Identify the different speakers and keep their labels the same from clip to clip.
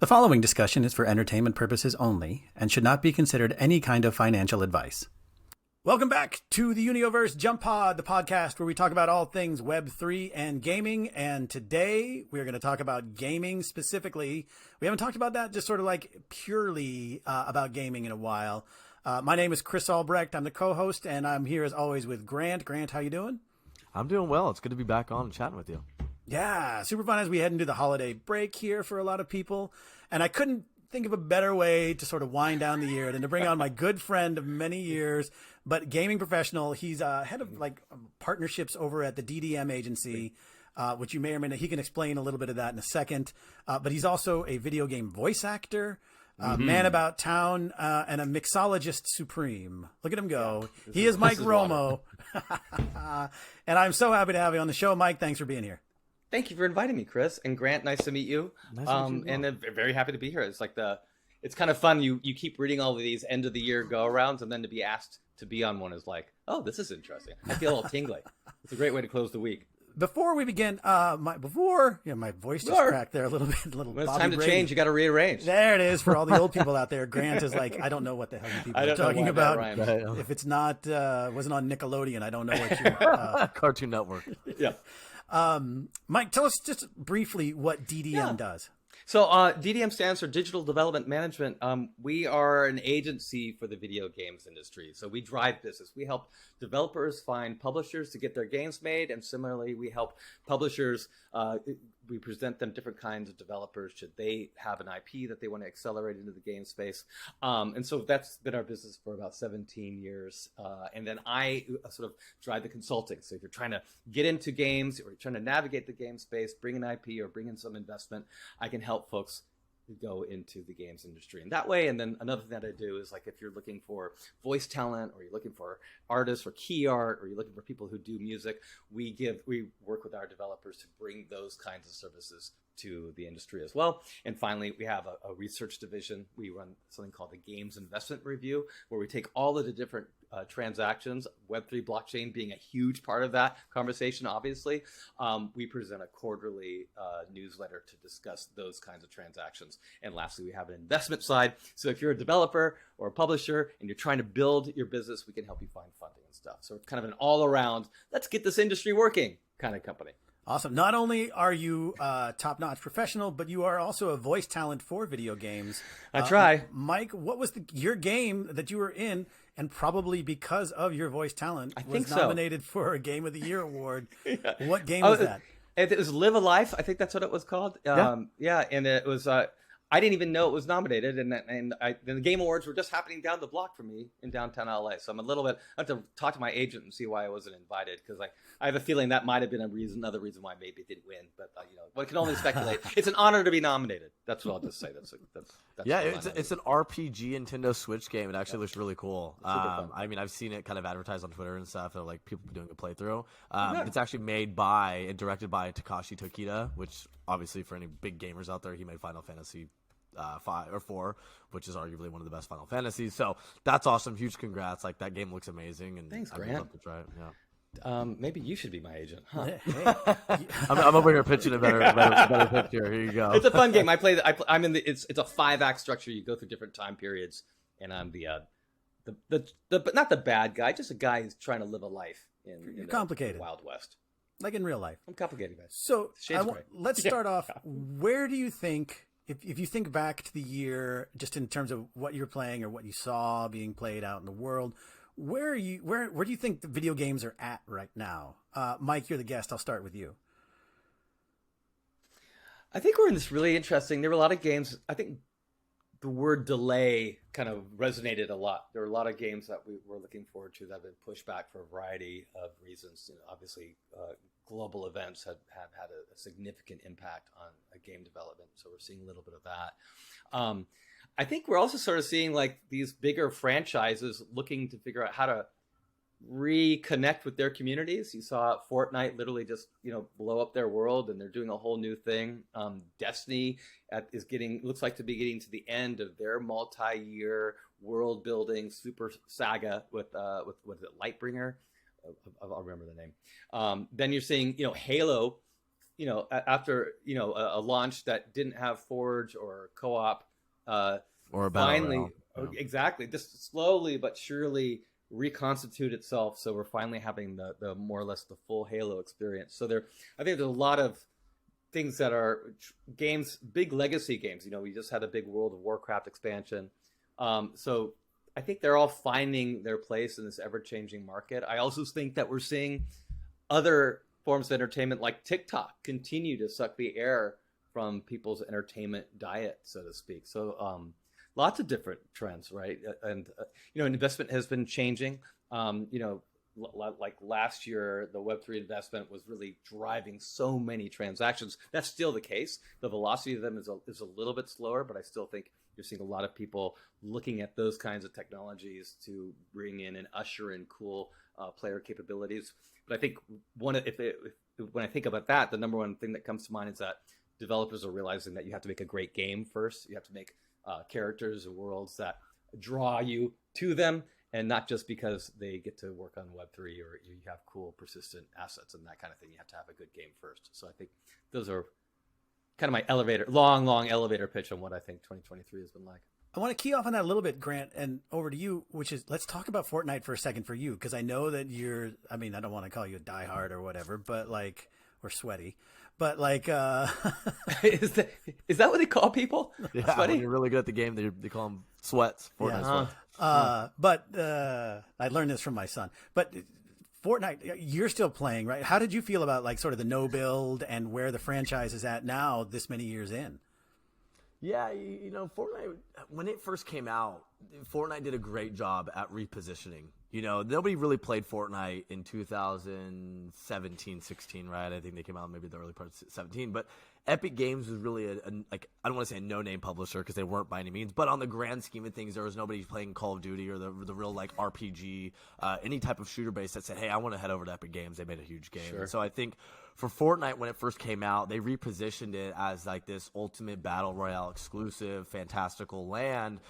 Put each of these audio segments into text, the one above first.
Speaker 1: The following discussion is for entertainment purposes only and should not be considered any kind of financial advice. Welcome back to the Universe Jump Pod, the podcast where we talk about all things Web3 and gaming. And today we're going to talk about gaming specifically. We haven't talked about that just sort of like purely about gaming in a while. My name is Chris Albrecht. I'm the co-host, and I'm here as always with Grant. Grant, how you doing?
Speaker 2: I'm doing well. It's good to be back on and chatting with you.
Speaker 1: Yeah, super fun as we head into the holiday break here for a lot of people. And I couldn't think of a better way to sort of wind down the year than to bring on my good friend of many years, but gaming professional. He's head of partnerships over at the DDM Agency, which you may or may not, he can explain a little bit of that in a second. But he's also a video game voice actor, man about town, and a mixologist supreme. Look at him go. Yeah, he is Mike Romo. And I'm so happy to have you on the show. Mike, thanks for being here.
Speaker 3: Thank you for inviting me, Chris. And Grant, nice to meet you.
Speaker 2: Nice to meet you.
Speaker 3: And very happy to be here. It's kind of fun. You keep reading all of these end of the year go arounds, and then to be asked to be on one is like, oh, this is interesting. I feel a little tingly. It's a great way to close the week.
Speaker 1: Before we begin, my voice just cracked there a little bit.
Speaker 3: When it's time to change, you got to rearrange.
Speaker 1: There it is for all the old people out there. Grant is like, I don't know what the hell you people are talking about. If it's not wasn't on Nickelodeon, I don't know what you
Speaker 2: Cartoon Network.
Speaker 3: Yeah.
Speaker 1: Mike, tell us just briefly what DDM does.
Speaker 3: So DDM stands for Digital Development Management. We are an agency for the video games industry. So we drive business. We help developers find publishers to get their games made. And similarly, we help publishers, we present them different kinds of developers should they have an IP that they want to accelerate into the game space. And so that's been our business for about 17 years. And then I sort of drive the consulting. So if you're trying to get into games or you're trying to navigate the game space, bring an IP or bring in some investment, I can help folks go into the games industry in that way. And then another thing that I do is, like, if you're looking for voice talent or you're looking for artists or key art or you're looking for people who do music, we work with our developers to bring those kinds of services to the industry as well. And finally, we have a research division. We run something called the Games Investment Review, where we take all of the different transactions, Web3 blockchain being a huge part of that conversation, obviously. We present a quarterly newsletter to discuss those kinds of transactions. And lastly, we have an investment side. So if you're a developer or a publisher and you're trying to build your business, we can help you find funding and stuff. So it's kind of an all-around, let's get this industry working kind of company.
Speaker 1: Awesome. Not only are you a top-notch professional, but you are also a voice talent for video games.
Speaker 3: I try.
Speaker 1: Mike, what was your game that you were in, and probably because of your voice talent, was nominated for a Game of the Year award? Yeah. What game was that?
Speaker 3: It was Live a Life. I think that's what it was called. And it was... I didn't even know it was nominated, and the Game Awards were just happening down the block from me in downtown LA. So I'm a little bit. I have to talk to my agent and see why I wasn't invited, because I have a feeling that might have been another reason why maybe it didn't win. But one can only speculate. It's an honor to be nominated. That's what I'll just say. That's
Speaker 2: it's an RPG Nintendo Switch game. It actually looks really cool. I mean, I've seen it kind of advertised on Twitter and stuff, and like people doing a playthrough. It's actually made by and directed by Takashi Tokita, which obviously for any big gamers out there, he made Final Fantasy 5 or 4, which is arguably one of the best Final Fantasies. So that's awesome. Huge congrats. Like, that game looks amazing, and
Speaker 3: thanks, Grant.
Speaker 2: I'd love to try it. Yeah.
Speaker 3: Maybe you should be my agent, huh?
Speaker 2: I'm over here pitching a better picture. Here you go.
Speaker 3: It's a fun game. I'm in the. It's a 5-act structure. You go through different time periods, and I'm the not the bad guy, just a guy who's trying to live a life in
Speaker 1: complicated
Speaker 3: the Wild West,
Speaker 1: like in real life.
Speaker 3: I'm complicated, guys.
Speaker 1: So let's start off. Where do you think? If you think back to the year, just in terms of what you're playing or what you saw being played out in the world, where do you think the video games are at right now? Mike, you're the guest. I'll start with you.
Speaker 3: I think we're in this really interesting. There were a lot of games. I think the word delay kind of resonated a lot. There were a lot of games that we were looking forward to that have been pushed back for a variety of reasons. Obviously, global events have had a significant impact on game development, so we're seeing a little bit of that. I think we're also sort of seeing like these bigger franchises looking to figure out how to reconnect with their communities. You saw Fortnite literally just blow up their world, and they're doing a whole new thing. Destiny looks like to be getting to the end of their multi-year world building super saga with what is it, Lightbringer? I'll remember the name. Then you're seeing Halo after a launch that didn't have Forge or co-op,
Speaker 2: Or a battle
Speaker 3: finally,
Speaker 2: royale.
Speaker 3: exactly, just slowly but surely reconstitute itself. So we're finally having the more or less the full Halo experience. So I think there's a lot of things that are games, big legacy games. We just had a big World of Warcraft expansion. So I think they're all finding their place in this ever-changing market. I also think that we're seeing other forms of entertainment like TikTok continue to suck the air from people's entertainment diet, so to speak. So lots of different trends, right? And investment has been changing. Like last year, the Web3 investment was really driving so many transactions. That's still the case. The velocity of them is a little bit slower, but I still think you're seeing a lot of people looking at those kinds of technologies to bring in and usher in cool player capabilities. But I think when I think about that, the number one thing that comes to mind is that developers are realizing that you have to make a great game first. You have to make characters and worlds that draw you to them, and not just because they get to work on Web3 or you have cool persistent assets and that kind of thing. You have to have a good game first. So I think those are kind of my long elevator pitch on what I think 2023 has been like.
Speaker 1: I want to key off on that a little bit, Grant, and over to you, which is, let's talk about Fortnite for a second for you, because I know that I don't want to call you a diehard or whatever, but or sweaty, but
Speaker 3: is that what they call people?
Speaker 2: Yeah,
Speaker 3: Sweaty?
Speaker 2: when you're really good at the game, they call them sweats. Fortnite sweats.
Speaker 1: But I learned this from my son. But Fortnite, you're still playing, right? How did you feel about sort of the no build and where the franchise is at now, this many years in?
Speaker 2: Yeah, Fortnite, when it first came out, Fortnite did a great job at repositioning. Nobody really played Fortnite in 2017, 16, right? I think they came out maybe the early part of 17. But Epic Games was really I don't want to say a no-name publisher because they weren't by any means. But on the grand scheme of things, there was nobody playing Call of Duty or the real RPG, any type of shooter base that said, hey, I want to head over to Epic Games. They made a huge game.
Speaker 3: Sure.
Speaker 2: And so I think for Fortnite, when it first came out, they repositioned it as this ultimate battle royale exclusive, fantastical land.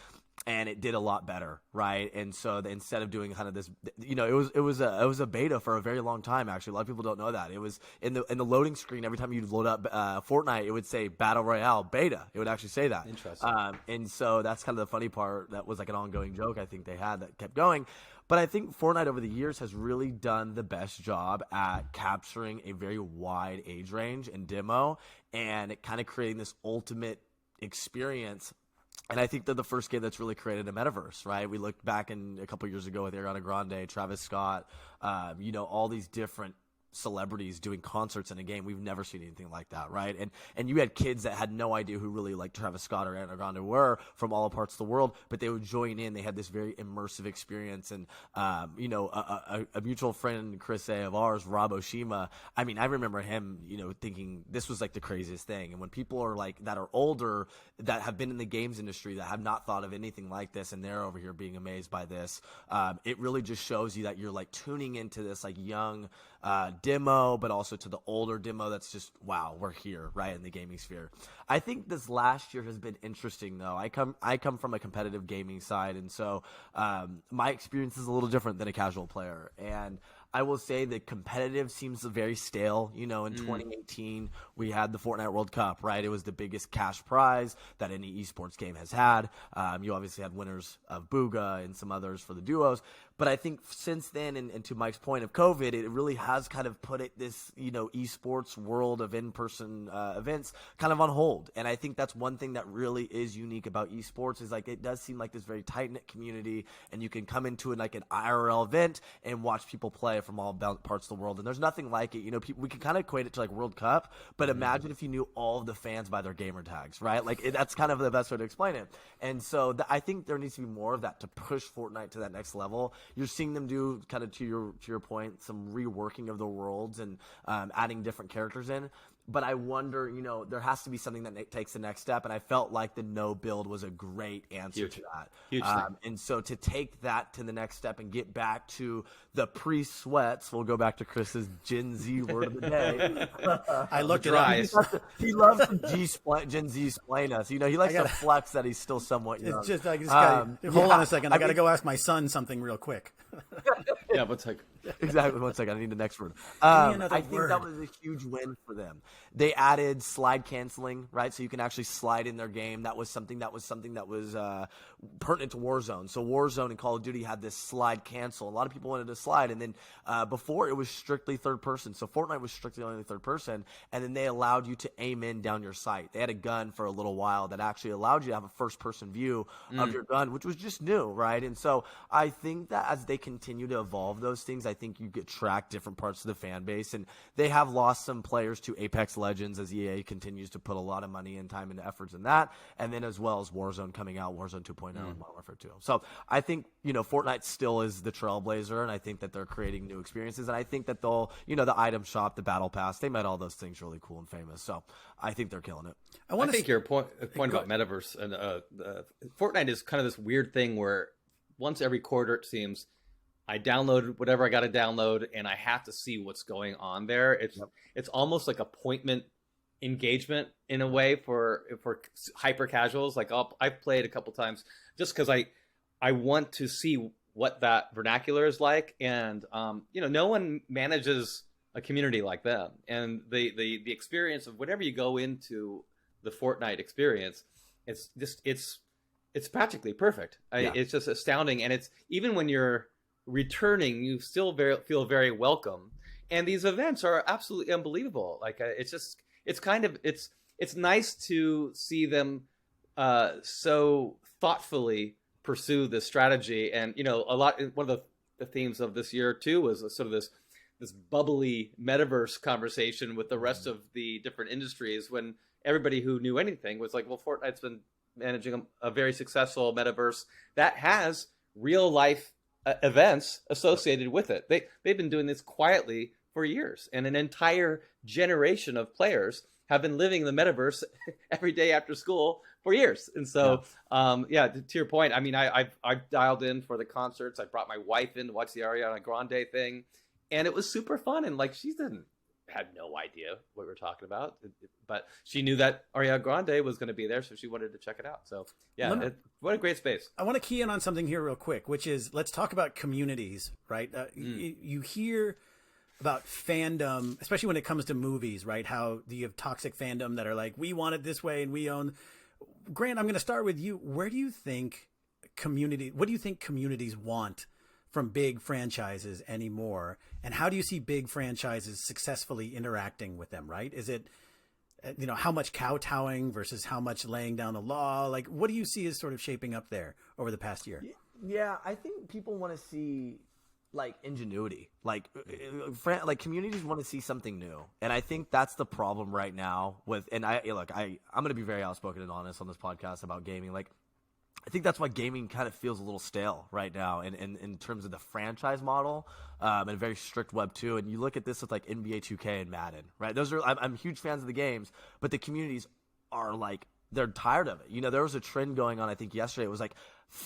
Speaker 2: And it did a lot better, right? And so instead of doing kind of this, it was a beta for a very long time. Actually, a lot of people don't know that. It was in the loading screen every time you load up Fortnite, it would say Battle Royale beta. It would actually say that.
Speaker 3: Interesting.
Speaker 2: And so that's kind of the funny part. That was an ongoing joke I think they had that kept going. But I think Fortnite over the years has really done the best job at capturing a very wide age range and demo, and kind of creating this ultimate experience. And I think they're the first game that's really created a metaverse, right? We looked back a couple years ago with Ariana Grande, Travis Scott, all these different celebrities doing concerts in a game. We've never seen anything like that, right? And you had kids that had no idea who really Travis Scott or Ariana Grande were from all parts of the world, but they would join in. They had this very immersive experience. And a mutual friend, Chris A. of ours, Rob Oshima, I remember him, thinking this was the craziest thing. And when people are that are older, that have been in the games industry, that have not thought of anything like this, and they're over here being amazed by this, it really just shows you that you're tuning into this young demo, but also to the older demo that's just, wow, we're here, right, in the gaming sphere. I think this last year has been interesting, though. I come from a competitive gaming side, and so my experience is a little different than a casual player. And I will say that competitive seems very stale. In 2018, we had the Fortnite World Cup, right? It was the biggest cash prize that any esports game has had. You obviously had winners of Booga and some others for the duos. But I think since then, and to Mike's point of COVID, it really has kind of put this, esports world of in-person events kind of on hold. And I think that's one thing that really is unique about esports is it does seem like this very tight-knit community, and you can come into an IRL event and watch people play from all parts of the world. And there's nothing like it. We can kind of equate it to World Cup, but imagine if you knew all of the fans by their gamer tags, right? That's kind of the best way to explain it. And so I think there needs to be more of that to push Fortnite to that next level. You're seeing them do, kind of to your point, some reworking of the worlds and adding different characters in. But I wonder, there has to be something that takes the next step. And I felt like the no build was a great answer to that.
Speaker 3: Huge thing.
Speaker 2: And so to take that to the next step and get back to the pre-sweats, we'll go back to Chris's Gen Z word of the day.
Speaker 1: I looked at it.
Speaker 2: He loves to Gen Z explain us. He likes to flex that he's still somewhat young.
Speaker 1: It's just hold on a second. I got to go ask my son something real quick.
Speaker 3: Yeah, but
Speaker 2: Exactly. 1 second. I need the next word.
Speaker 1: another
Speaker 2: I think that
Speaker 1: word.
Speaker 2: was a huge win for them. They added slide canceling, right? So you can actually slide in their game. That was something that was pertinent to Warzone. So Warzone and Call of Duty had this slide cancel. A lot of people wanted to slide, and then before it was strictly third person. So Fortnite was strictly only third person, and then they allowed you to aim in down your sight. They had a gun for a little while that actually allowed you to have a first person view of your gun, which was just new, right? And so I think that as they continue to evolve those things, I think you get track different parts of the fan base, and they have lost some players to Apex Legends as EA continues to put a lot of money and time into efforts in that, and then as well as Warzone coming out, Warzone 2.0 and Modern Warfare 2. So I think, Fortnite still is the trailblazer, and I think that they're creating new experiences, and I think that they'll, the item shop, the battle pass, they made all those things really cool and famous. So I think they're killing it.
Speaker 3: I think your point about metaverse and Fortnite is kind of this weird thing where once every quarter, it seems, I download whatever I got to download, and I have to see what's going on there. It's almost like appointment engagement in a way for hyper casuals. Like I've played a couple times just because I want to see what that vernacular is like, and no one manages a community like them, and the experience of whenever you go into the Fortnite experience, it's practically perfect. It's just astounding, and it's even when you're returning, you still feel very welcome. And these events are absolutely unbelievable. Like it's nice to see them so thoughtfully pursue this strategy. And one of the themes of this year too was sort of this bubbly metaverse conversation with the rest of the different industries, when everybody who knew anything was like, well, Fortnite's been managing a very successful metaverse that has real life events associated with it. They've been doing this quietly for years, and an entire generation of players have been living the metaverse every day after school for years. And so, to your point, I mean, I've dialed in for the concerts. I brought my wife in to watch the Ariana Grande thing, and it was super fun. And like, had no idea what we were talking about, but she knew that Ariana Grande was going to be there, so she wanted to check it out. So what a great space.
Speaker 1: I want to key in on something here real quick, which is, let's talk about communities, right? You hear about fandom, especially when it comes to movies, right? How you have toxic fandom that are like, we want it this way and we own. Grant, I'm going to start with you. What do you think communities want from big franchises anymore, and how do you see big franchises successfully interacting with them, right? Is it, how much kowtowing versus how much laying down the law? Like, what do you see as sort of shaping up there over the past year?
Speaker 2: Yeah, I think people want to see like ingenuity, like communities want to see something new, and I think that's the problem right now with. And I'm going to be very outspoken and honest on this podcast about gaming. Like, I think that's why gaming kind of feels a little stale right now in terms of the franchise model, and a very strict Web 2. And you look at this with like NBA 2K and Madden, right? I'm huge fans of the games, but the communities are like, they're tired of it. There was a trend going on, I think yesterday, it was like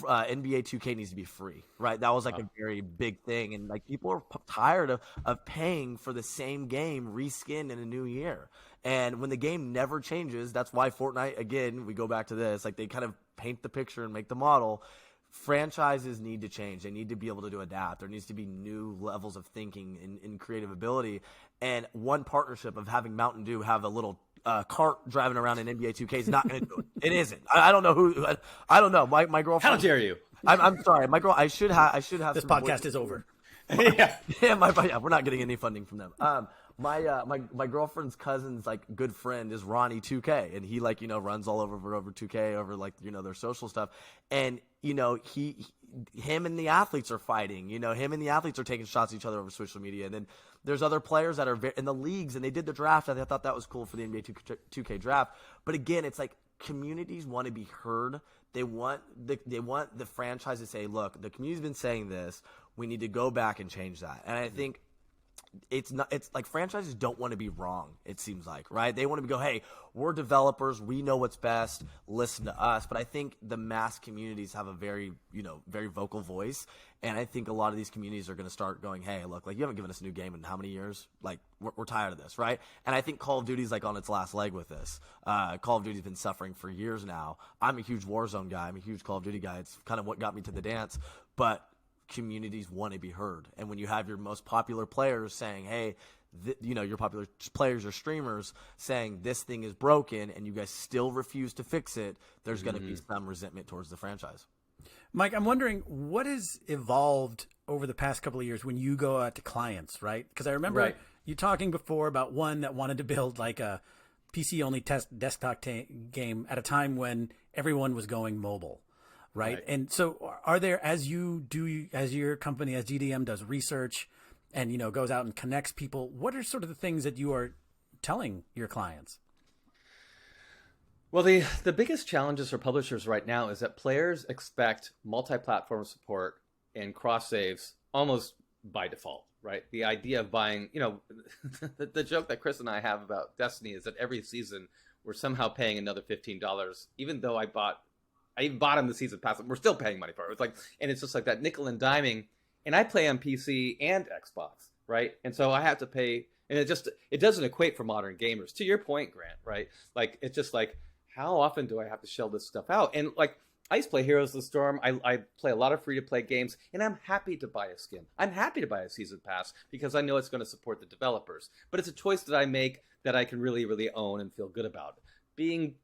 Speaker 2: NBA 2K needs to be free, right? That was like a very big thing. And like, people are tired of paying for the same game reskinned in a new year. And when the game never changes, that's why Fortnite, again, we go back to this, like they kind of paint the picture and make the model. Franchises need to change. They need to be able to adapt. There needs to be new levels of thinking and creative ability. And one partnership of having Mountain Dew have a little cart driving around in NBA 2K is not going to do it. It isn't. I don't know who. I don't know. My girlfriend.
Speaker 3: How dare you?
Speaker 2: I'm sorry. My girl. I should have.
Speaker 1: This podcast is over.
Speaker 3: Yeah.
Speaker 2: We're not getting any funding from them. My girlfriend's cousin's like good friend is Ronnie 2K, and he runs all over 2K over their social stuff, and him and the athletes are fighting. Him and the athletes are taking shots at each other over social media, and then there's other players that are in the leagues, and they did the draft. I thought that was cool for the NBA 2K draft, but again, it's like communities want to be heard. They want the franchise to say, look, the community's been saying this. We need to go back and change that. And I think it's like franchises don't want to be wrong, it seems like, right? They want to go, hey, we're developers, we know what's best, listen to us. But I think the mass communities have a very vocal voice, and I think a lot of these communities are going to start going, hey, look, like, you haven't given us a new game in how many years? Like, we're tired of this, right? And I think Call of Duty's like on its last leg with this. Call of Duty's been suffering for years now. I'm a huge Warzone guy. I'm a huge Call of Duty guy. It's kind of what got me to the dance. But communities want to be heard. And when you have your most popular players saying, hey, your popular players or streamers saying this thing is broken and you guys still refuse to fix it, there's going to be some resentment towards the franchise.
Speaker 1: Mike, I'm wondering what has evolved over the past couple of years when you go out to clients, right? Because I remember you talking before about one that wanted to build like a PC-only desktop game at a time when everyone was going mobile, right? And so are there, as your company, as DDM does research and, you know, goes out and connects people, what are sort of the things that you are telling your clients?
Speaker 3: Well, the biggest challenges for publishers right now is that players expect multi-platform support and cross saves almost by default, right? The idea of buying, you know, the joke that Chris and I have about Destiny is that every season we're somehow paying another $15, even though I even bought him the season pass. We're still paying money for it. It's like, and it's just like that nickel and diming. And I play on PC and Xbox, right? And so I have to pay, and it doesn't equate for modern gamers. To your point, Grant, right? Like, it's just like, how often do I have to shell this stuff out? And like, I used to play Heroes of the Storm. I play a lot of free-to-play games, and I'm happy to buy a skin. I'm happy to buy a season pass because I know it's going to support the developers. But it's a choice that I make that I can really, really own and feel good about. Being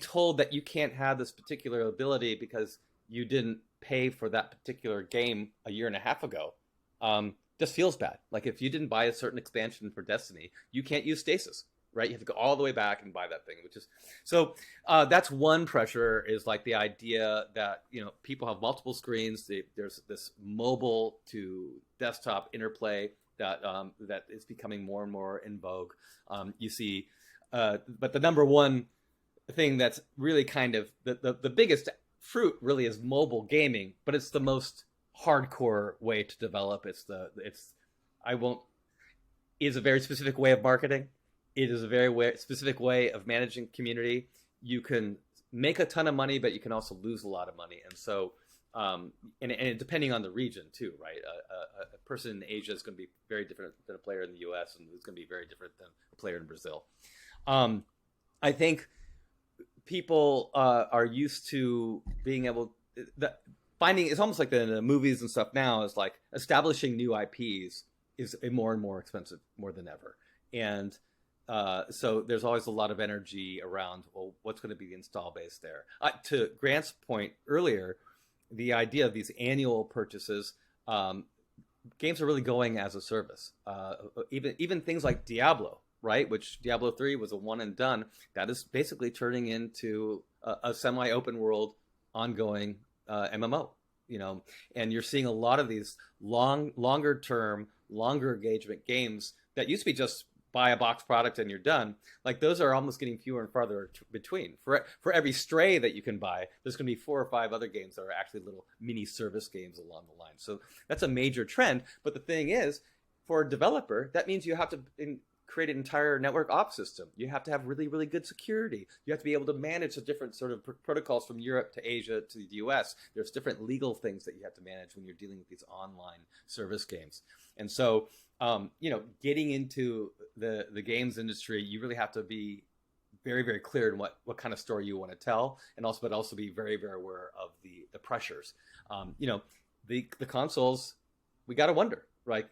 Speaker 3: told that you can't have this particular ability because you didn't pay for that particular game a year and a half ago just feels bad. Like, if you didn't buy a certain expansion for Destiny, you can't use stasis. Right, you have to go all the way back and buy that thing, which is so. That's one pressure, is like the idea that, you know, people have multiple screens. There's this mobile to desktop interplay that is becoming more and more in vogue. You see, but the number one thing that's really kind of the biggest fruit really is mobile gaming, but it's the most hardcore way to develop. Is a very specific way of marketing. It is a very specific way of managing community. You can make a ton of money, but you can also lose a lot of money. And so, and depending on the region too, right? A person in Asia is going to be very different than a player in the U.S., and it's going to be very different than a player in Brazil. I think people are used to being able finding. It's almost like the movies and stuff now is like establishing new IPs is more and more expensive, more than ever, and so there's always a lot of energy around, well, what's going to be the install base there? To Grant's point earlier, the idea of these annual purchases, games are really going as a service. Even things like Diablo, right? Which Diablo 3 was a one and done. That is basically turning into a semi-open world, ongoing MMO. You know, and you're seeing a lot of these longer term, longer engagement games that used to be just buy a box product and you're done. Like, those are almost getting fewer and farther between. For every Stray that you can buy, there's going to be 4 or 5 other games that are actually little mini service games along the line. So that's a major trend. But the thing is, for a developer, that means you have to create an entire network ops system. You have to have really, really good security. You have to be able to manage the different sort of protocols from Europe to Asia to the US. There's different legal things that you have to manage when you're dealing with these online service games. And so, you know, getting into the games industry, you really have to be very, very clear in what kind of story you want to tell, and also be very, very aware of the pressures. You know, the consoles, we got to wonder, right?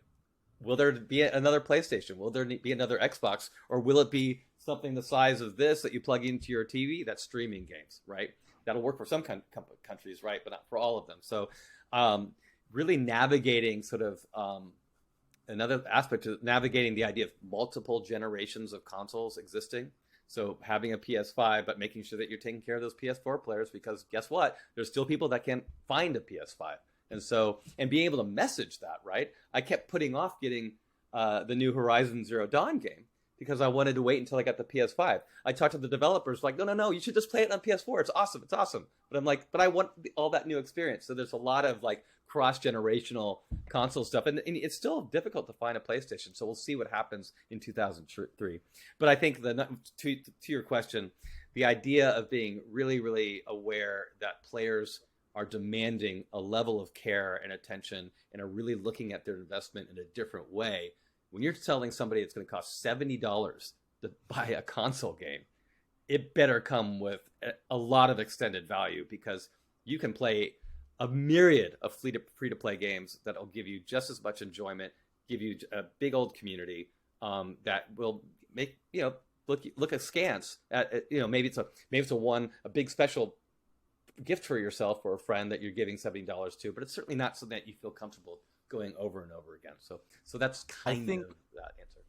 Speaker 3: Will there be another PlayStation? Will there be another Xbox? Or will it be something the size of this that you plug into your TV that's streaming games, right? That'll work for some countries, right? But not for all of them. So really navigating sort of another aspect of navigating the idea of multiple generations of consoles existing. So having a PS5, but making sure that you're taking care of those PS4 players, because guess what? There's still people that can't find a PS5. And so, and being able to message that, right? I kept putting off getting the new Horizon Zero Dawn game because I wanted to wait until I got the PS5. I talked to the developers like, no, you should just play it on PS4. It's awesome. But I'm like, but I want all that new experience. So there's a lot of like cross-generational console stuff. And it's still difficult to find a PlayStation. So we'll see what happens in 2003. But I think to your question, the idea of being really, really aware that players are demanding a level of care and attention and are really looking at their investment in a different way. When you're telling somebody it's going to cost $70 to buy a console game, it better come with a lot of extended value, because you can play a myriad of free-to-play games that will give you just as much enjoyment, give you a big old community that will make look askance at maybe it's a big special gift for yourself or a friend that you're giving $70 to, but it's certainly not something that you feel comfortable going over and over again. So that's kind of that answer.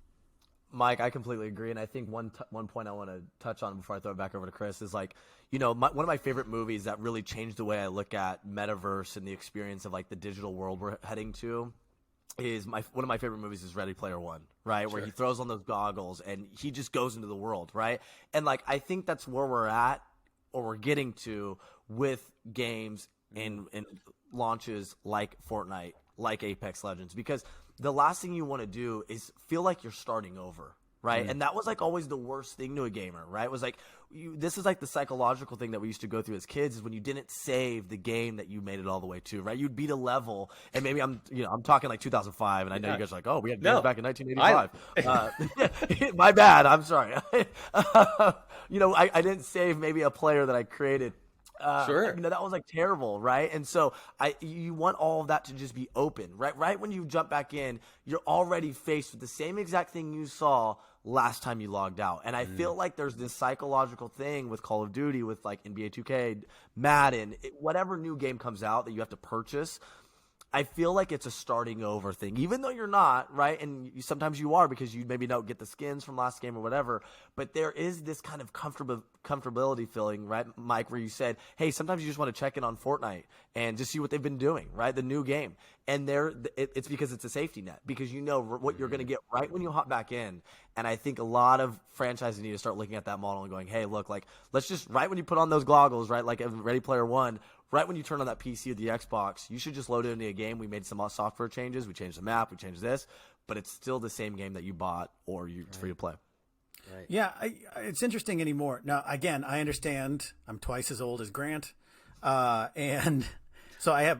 Speaker 2: Mike, I completely agree, and I think one point I want to touch on before I throw it back over to Chris is like, one of my favorite movies that really changed the way I look at metaverse and the experience of like the digital world we're heading to is one of my favorite movies is Ready Player One, right? Sure. Where he throws on those goggles and he just goes into the world, right? And like I think that's where we're at or we're getting to with games and launches like Fortnite, like Apex Legends, because the last thing you want to do is feel like you're starting over, right? And that was like always the worst thing to a gamer, right? It was like this is like the psychological thing that we used to go through as kids is when you didn't save the game that you made it all the way to, right? You'd beat a level, and maybe I'm talking like 2005, and I know you guys are like, oh, we had games back in 1985. My bad. I'm sorry. I didn't save maybe a player that I created.
Speaker 3: Sure.
Speaker 2: That was like terrible, right? And so you want all of that to just be open, right? Right when you jump back in, you're already faced with the same exact thing you saw last time you logged out. And I feel like there's this psychological thing with Call of Duty, with like NBA 2K, Madden, whatever new game comes out that you have to purchase. I feel like it's a starting over thing, even though you're not, right? And sometimes you are because you maybe don't get the skins from last game or whatever. But there is this kind of comfortability feeling, right, Mike, where you said, hey, sometimes you just want to check in on Fortnite and just see what they've been doing, right? The new game. And it's because it's a safety net, because you know what you're going to get right when you hop back in. And I think a lot of franchises need to start looking at that model and going, hey, look, like, let's just, right when you put on those goggles, right, like Ready Player One, right when you turn on that PC or the Xbox, you should just load it into a game. We made some software changes. We changed the map. We changed this. But it's still the same game that you bought or it's free to play.
Speaker 1: Right. Yeah, it's interesting anymore. Now, again, I understand I'm twice as old as Grant. And so I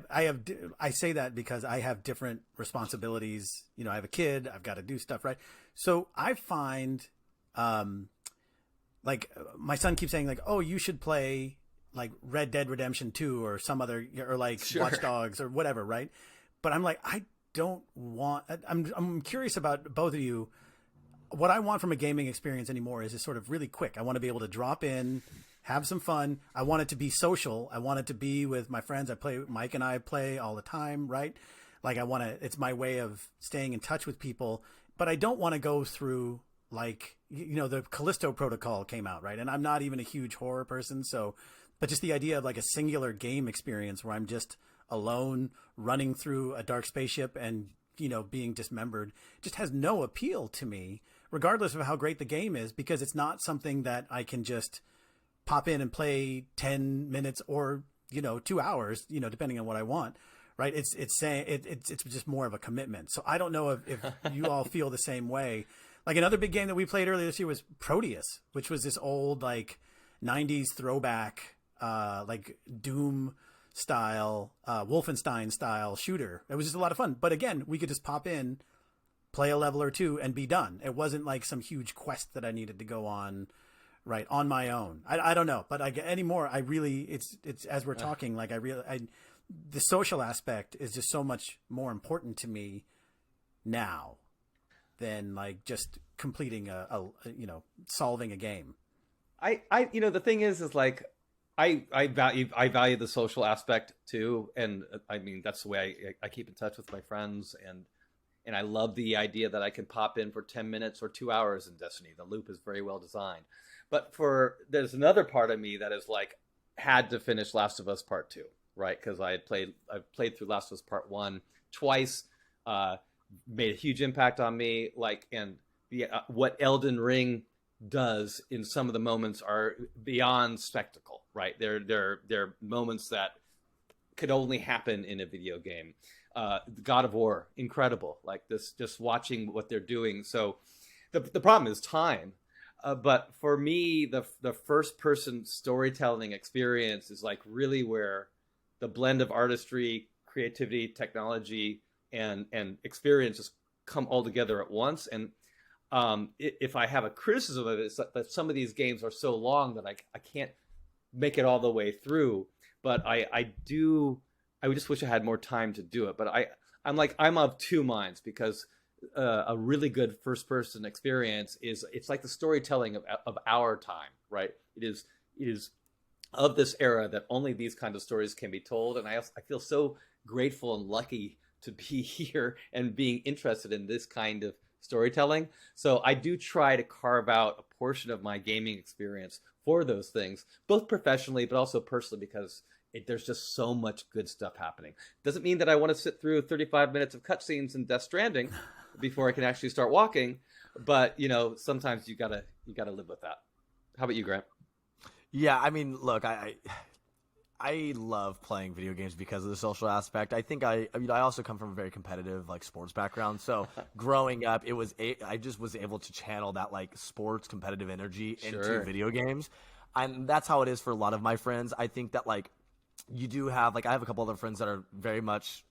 Speaker 1: say that because I have different responsibilities. I have a kid. I've got to do stuff, right? So I find like my son keeps saying like, oh, you should play like Red Dead Redemption 2 or some other, or like Watch Dogs or whatever, right? But I'm like, I don't want. I'm curious about both of you. What I want from a gaming experience anymore is just sort of really quick. I want to be able to drop in, have some fun. I want it to be social. I want it to be with my friends. Mike and I play all the time, right? Like it's my way of staying in touch with people, but I don't want to go through like, the Callisto Protocol came out, right? And I'm not even a huge horror person. But just the idea of like a singular game experience where I'm just alone running through a dark spaceship and, being dismembered just has no appeal to me, regardless of how great the game is, because it's not something that I can just pop in and play 10 minutes or, 2 hours, depending on what I want. Right. It's just more of a commitment. So I don't know if you all feel the same way. Like another big game that we played earlier this year was Proteus, which was this old like 90s throwback like Doom style, Wolfenstein style shooter. It was just a lot of fun. But again, we could just pop in, play a level or two and be done. It wasn't like some huge quest that I needed to go on right on my own. I don't know, but anymore, I really, it's as we're talking, like the social aspect is just so much more important to me now than like just completing solving a game.
Speaker 3: The thing is like, I value the social aspect too, and I mean that's the way I keep in touch with my friends, and I love the idea that I can pop in for 10 minutes or 2 hours in Destiny. The loop is very well designed, but there's another part of me that is like had to finish Last of Us Part 2, right? Because I've played through Last of Us Part 1 twice, made a huge impact on me, like, and what Elden Ring does in some of the moments are beyond spectacle, right? They're moments that could only happen in a video game. God of War, incredible. Like this, just watching what they're doing. So the problem is time. But for me, the first person storytelling experience is like really where the blend of artistry, creativity, technology, and experiences come all together at once. And if I have a criticism of it, it's that some of these games are so long that I can't make it all the way through. But I do I just wish I had more time to do it. But I'm of two minds, because a really good first person experience it's like the storytelling of our time, right? It is of this era that only these kind of stories can be told. And I feel so grateful and lucky to be here and being interested in this kind of storytelling. So I do try to carve out a portion of my gaming experience for those things, both professionally, but also personally, because there's just so much good stuff happening. Doesn't mean that I want to sit through 35 minutes of cutscenes in Death Stranding before I can actually start walking. But, sometimes you gotta live with that. How about you, Grant?
Speaker 2: Yeah, I mean, look, I love playing video games because of the social aspect. I think I also come from a very competitive sports background. So growing up, I just was able to channel that sports competitive energy into video games. And that's how it is for a lot of my friends. I think that you do have I have a couple other friends that are very much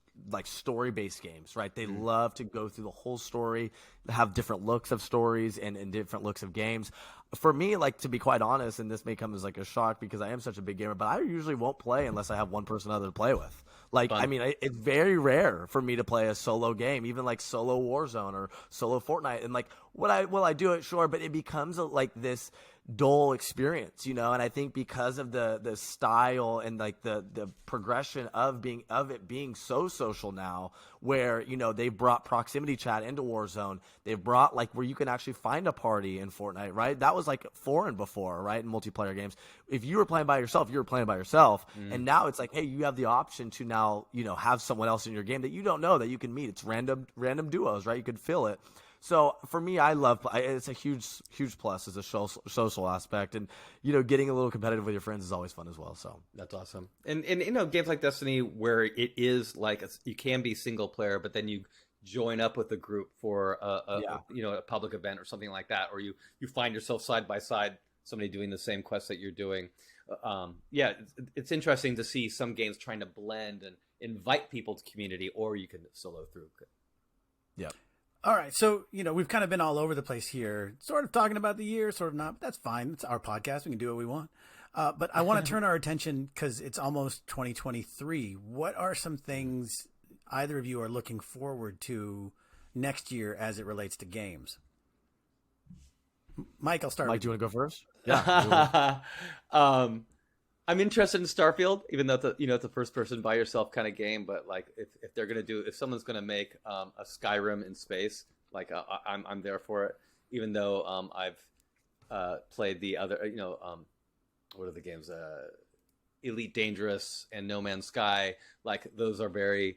Speaker 2: story-based games, right? They love to go through the whole story, have different looks of stories and different looks of games. For me, to be quite honest, and this may come as a shock because I am such a big gamer, but I usually won't play unless I have one person other to play with. I mean, it's very rare for me to play a solo game, even solo Warzone or solo Fortnite. And I do it? Sure, but it becomes this dull experience, and I think because of the style and the progression of it being so social now, where they've brought proximity chat into Warzone, they've brought where you can actually find a party in Fortnite, right? That was foreign before, right? In multiplayer games, if you were playing by yourself, you were playing by yourself, and now it's hey, you have the option to now have someone else in your game that you don't know that you can meet. It's random duos, right? You could fill it. So for me, it's a huge plus as a social aspect, and getting a little competitive with your friends is always fun as well. So
Speaker 3: that's awesome. And games like Destiny, where it is you can be single player, but then you join up with a group for a public event or something like that, or you find yourself side by side somebody doing the same quest that you're doing. It's interesting to see some games trying to blend and invite people to community, or you can solo through.
Speaker 2: Yeah.
Speaker 1: All right, so, we've kind of been all over the place here, sort of talking about the year, sort of not, but that's fine. It's our podcast. We can do what we want. But I want to turn our attention, because it's almost 2023. What are some things either of you are looking forward to next year as it relates to games? Mike, I'll start
Speaker 2: Mike,
Speaker 1: with
Speaker 2: do you want to go first?
Speaker 3: Yeah. I'm interested in Starfield, even though it's a first person by yourself kind of game. But if someone's gonna make a Skyrim in space, I'm there for it. Even though I've played the other, what are the games? Elite Dangerous and No Man's Sky. Those are very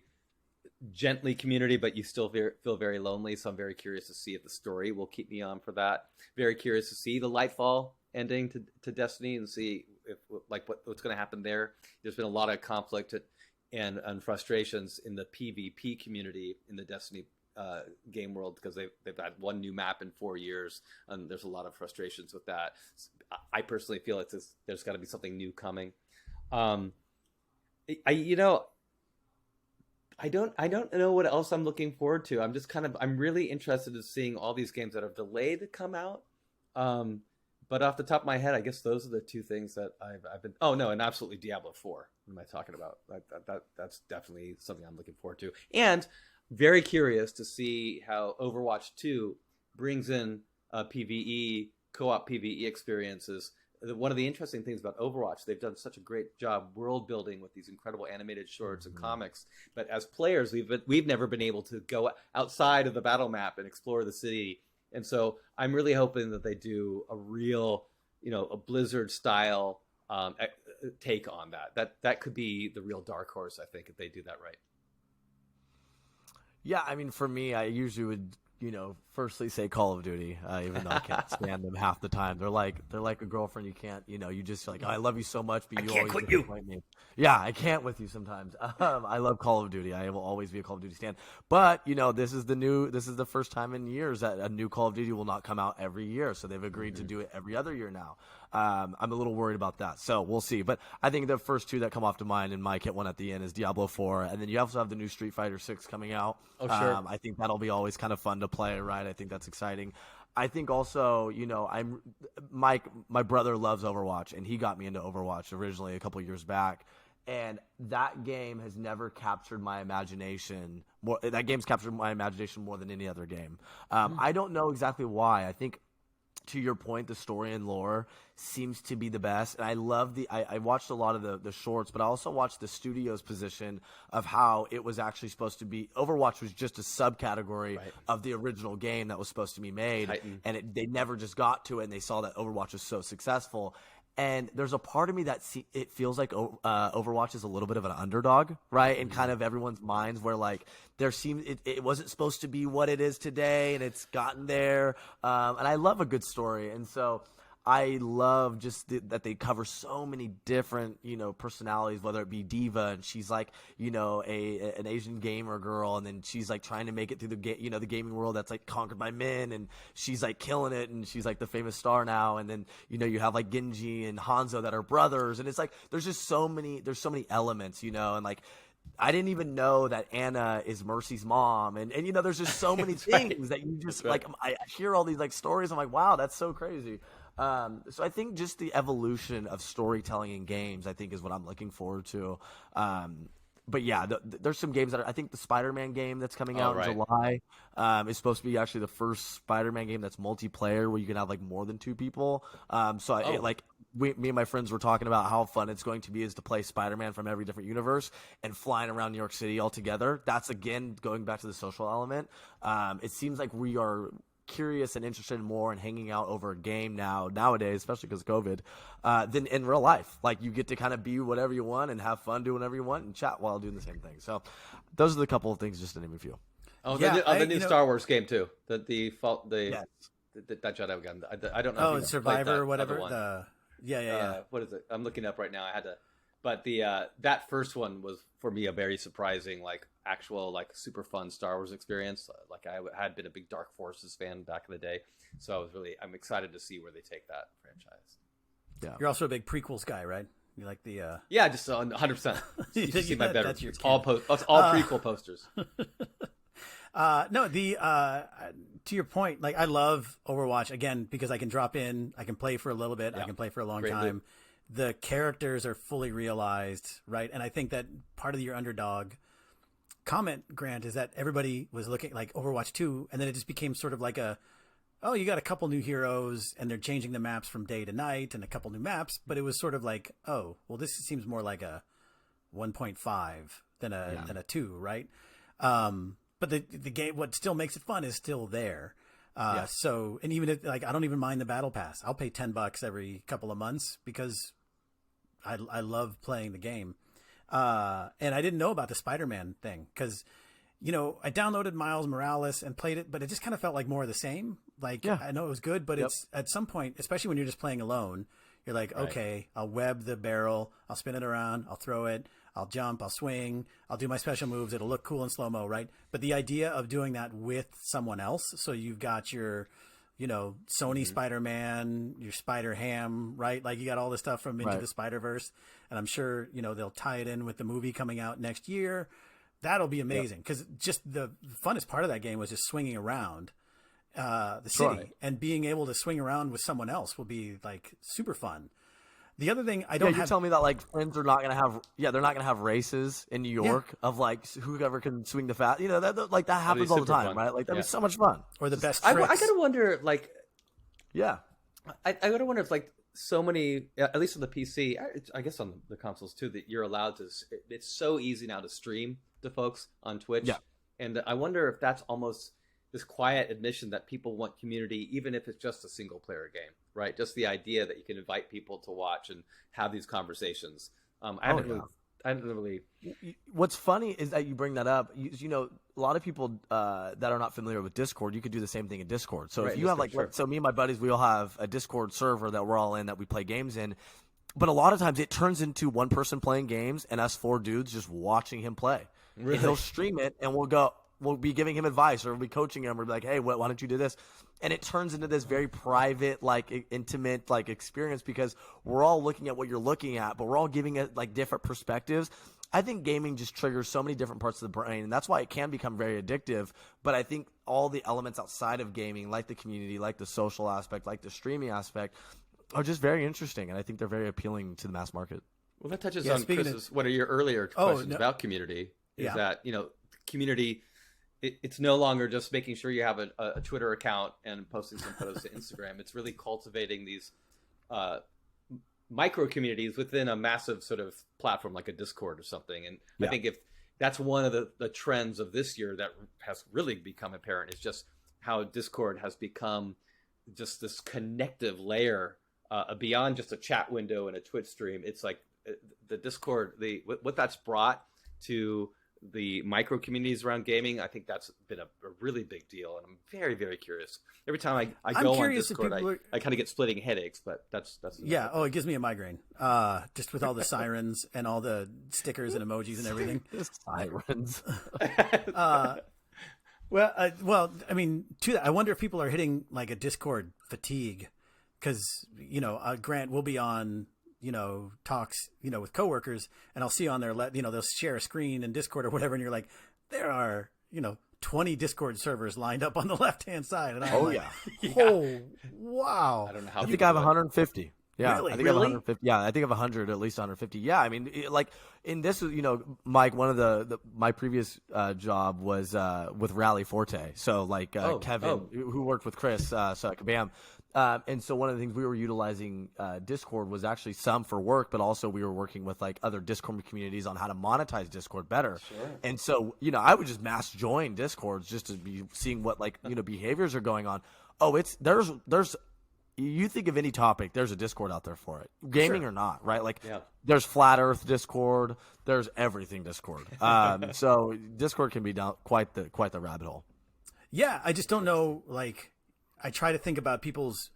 Speaker 3: gently community, but you still feel very lonely. So I'm very curious to see if the story will keep me on for that. Very curious to see the Lightfall ending to Destiny and see if what's going to happen there. There's been a lot of conflict and frustrations in the PvP community in the Destiny game world, because they've had one new map in 4 years, and there's a lot of frustrations with that. I personally feel there's got to be something new coming. I don't know what else I'm looking forward to. I'm really interested in seeing all these games that are delayed come out. But off the top of my head, I guess those are the two things that I've been. Oh no, and absolutely Diablo 4. What am I talking about? That's definitely something I'm looking forward to, and very curious to see how Overwatch 2 brings in PvE co-op PvE experiences. One of the interesting things about Overwatch, they've done such a great job world building with these incredible animated shorts and comics. But as players, we've never been able to go outside of the battle map and explore the city. And so I'm really hoping that they do a real, a Blizzard style take on that. That could be the real dark horse, I think, if they do that right.
Speaker 2: Yeah, I mean, for me, I usually would, firstly say Call of Duty, even though I can't stand them half the time. They're like a girlfriend. You can't, you just oh, I love you so much, but you always disappoint me. Yeah, I can't with you sometimes. I love Call of Duty. I will always be a Call of Duty stan. But this is the first time in years that a new Call of Duty will not come out every year. So they've agreed to do it every other year now. I'm a little worried about that. So we'll see. But I think the first two that come off to mind, and Mike hit one at the end, is Diablo 4. And then you also have the new Street Fighter 6 coming out.
Speaker 3: Oh, sure.
Speaker 2: I think that'll be always kind of fun to play, right? I think that's exciting. I think also, my brother loves Overwatch, and he got me into Overwatch originally a couple years back. And that game has never captured my imagination more. That game's captured my imagination more than any other game. I don't know exactly why. I think, to your point, the story and lore seems to be the best. And I love I watched a lot of the shorts, but I also watched the studio's position of how it was actually supposed to be. Overwatch was just a subcategory of the original game that was supposed to be made. Titan. And they never just got to it, and they saw that Overwatch was so successful. And there's a part of me that it feels like Overwatch is a little bit of an underdog, right? In kind of everyone's minds, where like it wasn't supposed to be what it is today, and it's gotten there. And I love a good story, and so I love just that they cover so many different, personalities, whether it be Diva, and she's like, an Asian gamer girl, and then she's like trying to make it through the the gaming world that's like conquered by men, and she's like killing it, and she's like the famous star now. And then, you have like Genji and Hanzo that are brothers, and it's like, there's so many elements, and like, I didn't even know that Anna is Mercy's mom. And there's just so many things that you just like, I hear all these like stories. I'm like, wow, that's so crazy. So I think just the evolution of storytelling in games, I think, is what I'm looking forward to. But yeah, there's some games that I think the Spider-Man game that's coming out in July is supposed to be actually the first Spider-Man game that's multiplayer, where you can have like more than 2 people. Me and my friends were talking about how fun it's going to be is to play Spider-Man from every different universe and flying around New York City all together. That's, again, going back to the social element. It seems like we are curious and interested more in hanging out over a game nowadays, especially because of COVID, than in real life. Like, you get to kind of be whatever you want and have fun doing whatever you want and chat while doing the same thing. So those are the couple of things, just to name a few.
Speaker 3: Oh, yeah, the new Star Wars game too. That Jedi gun. I don't know.
Speaker 1: Oh, Survivor or whatever. Yeah.
Speaker 3: What is it? I'm looking up right now. I had to, but that first one was for me a very surprising, like actual, like super fun Star Wars experience. Like I had been a big Dark Forces fan back in the day, so I'm excited to see where they take that franchise.
Speaker 1: Yeah, you're also a big prequels guy, right? You like the
Speaker 3: yeah, just 100%. You should see my bedroom.
Speaker 1: That's your
Speaker 3: it's all prequel posters.
Speaker 1: No, to your point, like I love Overwatch again because I can drop in, I can play for a little bit, I can play for a long time. The characters are fully realized, right? And I think that part of your underdog comment, Grant, is that everybody was looking like Overwatch 2, and then it just became sort of like you got a couple new heroes, and they're changing the maps from day to night, and a couple new maps, but it was sort of like, oh, well, this seems more like a 1.5 than a 2, right? But the game, what still makes it fun is still there. So, and even if, like, I don't even mind the battle pass. I'll pay $10 every couple of months because I love playing the game. And I didn't know about the Spider-Man thing because, I downloaded Miles Morales and played it, but it just kind of felt like more of the same. Like, I know it was good, but it's at some point, especially when you're just playing alone, you're like, okay, I'll web the barrel, I'll spin it around, I'll throw it, I'll jump, I'll swing, I'll do my special moves. It'll look cool in slow-mo, right? But the idea of doing that with someone else, so you've got your, Sony Spider-Man, your Spider-Ham, right? Like you got all this stuff from Into the Spider-Verse. And I'm sure, they'll tie it in with the movie coming out next year. That'll be amazing because just the funnest part of that game was just swinging around the city and being able to swing around with someone else will be like super fun. The other thing I don't
Speaker 2: have... You're telling me that like friends are not going to have... Yeah, they're not going to have races in New York of like whoever can swing the fast... that happens all the time, fun. Right? Like that'd be so much fun.
Speaker 1: Or the best
Speaker 3: tricks. I gotta wonder, like...
Speaker 2: Yeah.
Speaker 3: I gotta wonder if like so many, at least on the PC, I guess on the consoles too, that you're allowed to... It's so easy now to stream to folks on Twitch. Yeah. And I wonder if that's almost this quiet admission that people want community, even if it's just a single player game, right? Just the idea that you can invite people to watch and have these conversations. I haven't really.
Speaker 2: What's funny is that you bring that up. A lot of people that are not familiar with Discord, you could do the same thing in Discord. So if you have so me and my buddies, we all have a Discord server that we're all in that we play games in. But a lot of times it turns into one person playing games and us 4 dudes just watching him play. Really? And he'll stream it and we'll be giving him advice or we'll be coaching him. We'll be like, hey, why don't you do this? And it turns into this very private, like intimate, like experience because we're all looking at what you're looking at, but we're all giving it like different perspectives. I think gaming just triggers so many different parts of the brain, and that's why it can become very addictive. But I think all the elements outside of gaming, like the community, like the social aspect, like the streaming aspect, are just very interesting, and I think they're very appealing to the mass market.
Speaker 3: Well, that touches
Speaker 1: Yeah,
Speaker 3: on
Speaker 1: speaking
Speaker 3: Chris's, one of your earlier questions about community, is
Speaker 1: Yeah.
Speaker 3: that, community, it's no longer just making sure you have a Twitter account and posting some photos to Instagram. It's really cultivating these micro communities within a massive sort of platform like a Discord or something. And I think if that's one of the trends of this year that has really become apparent, is just how Discord has become just this connective layer beyond just a chat window and a Twitch stream. It's like the Discord, what that's brought to the micro communities around gaming. I think that's been a really big deal, and I'm very, very curious. Every time I go on Discord, I kind of get splitting headaches, but that's
Speaker 1: yeah. Oh, it gives me a migraine. Just with all the sirens and all the stickers and emojis and everything.
Speaker 2: Sirens.
Speaker 1: Well, I mean, I wonder if people are hitting like a Discord fatigue, because Grant will be on talks with coworkers, and I'll see on there they'll share a screen in Discord or whatever, and you're like, there are 20 Discord servers lined up on the left hand side, and I'm oh wow,
Speaker 3: I don't know how.
Speaker 2: I think I have 150. Yeah,
Speaker 1: really?
Speaker 2: I think I have 150. Yeah, I think I have 100, at least 150. Yeah, I mean, like in this, Mike, one of my previous job was with Rally Forte. So like Kevin, who worked with Chris, so like Bam. And so one of the things we were utilizing Discord was actually some for work, but also we were working with like other Discord communities on how to monetize Discord better.
Speaker 3: Sure.
Speaker 2: And so, I would just mass join Discords just to be seeing what behaviors are going on. Oh, there's you think of any topic, there's a Discord out there for it, gaming or not, right? Like there's Flat Earth Discord, there's everything Discord. So Discord can be down quite the rabbit hole.
Speaker 1: Yeah, I just don't know. Like, I try to think about people's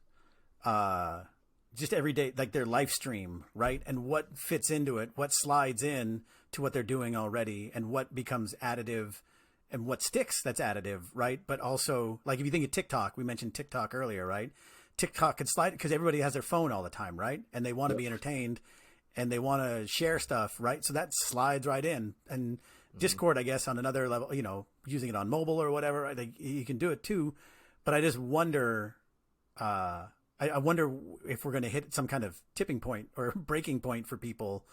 Speaker 1: just everyday, like their live stream, right? And what fits into it, what slides in to what they're doing already, and what becomes additive and what sticks that's additive, right? But also, like if you think of TikTok, we mentioned TikTok earlier, right? TikTok could slide because everybody has their phone all the time, right? And they want to be entertained and they want to share stuff, right? So that slides right in. And Discord, I guess, on another level, using it on mobile or whatever, you can do it too. But I just wonder, I wonder if we're going to hit some kind of tipping point or breaking point for people,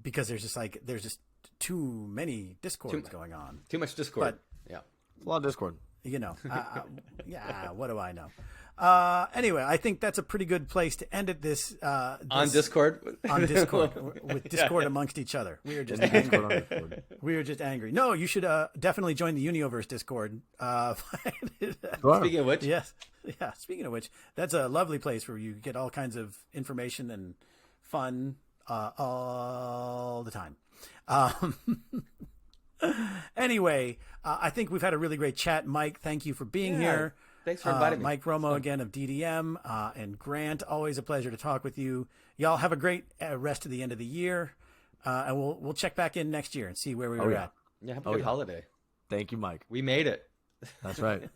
Speaker 1: because there's just too many Discords going on.
Speaker 3: Too much Discord.
Speaker 2: It's a lot of Discord.
Speaker 1: Yeah, what do I know? Anyway, I think that's a pretty good place to end it.
Speaker 3: On Discord,
Speaker 1: with Discord amongst each other. We are just angry. We are just angry. No, you should definitely join the Universe Discord.
Speaker 3: Speaking of which,
Speaker 1: yes, yeah. Speaking of which, that's a lovely place where you get all kinds of information and fun all the time. Anyway, I think we've had a really great chat. Mike, thank you for being here.
Speaker 3: Thanks for inviting me.
Speaker 1: Mike Romo again of DDM, and Grant, always a pleasure to talk with you. Y'all have a great rest of the end of the year, and we'll check back in next year and see where we were at.
Speaker 3: Yeah, have a good holiday.
Speaker 2: Thank you, Mike.
Speaker 3: We made it.
Speaker 2: That's right.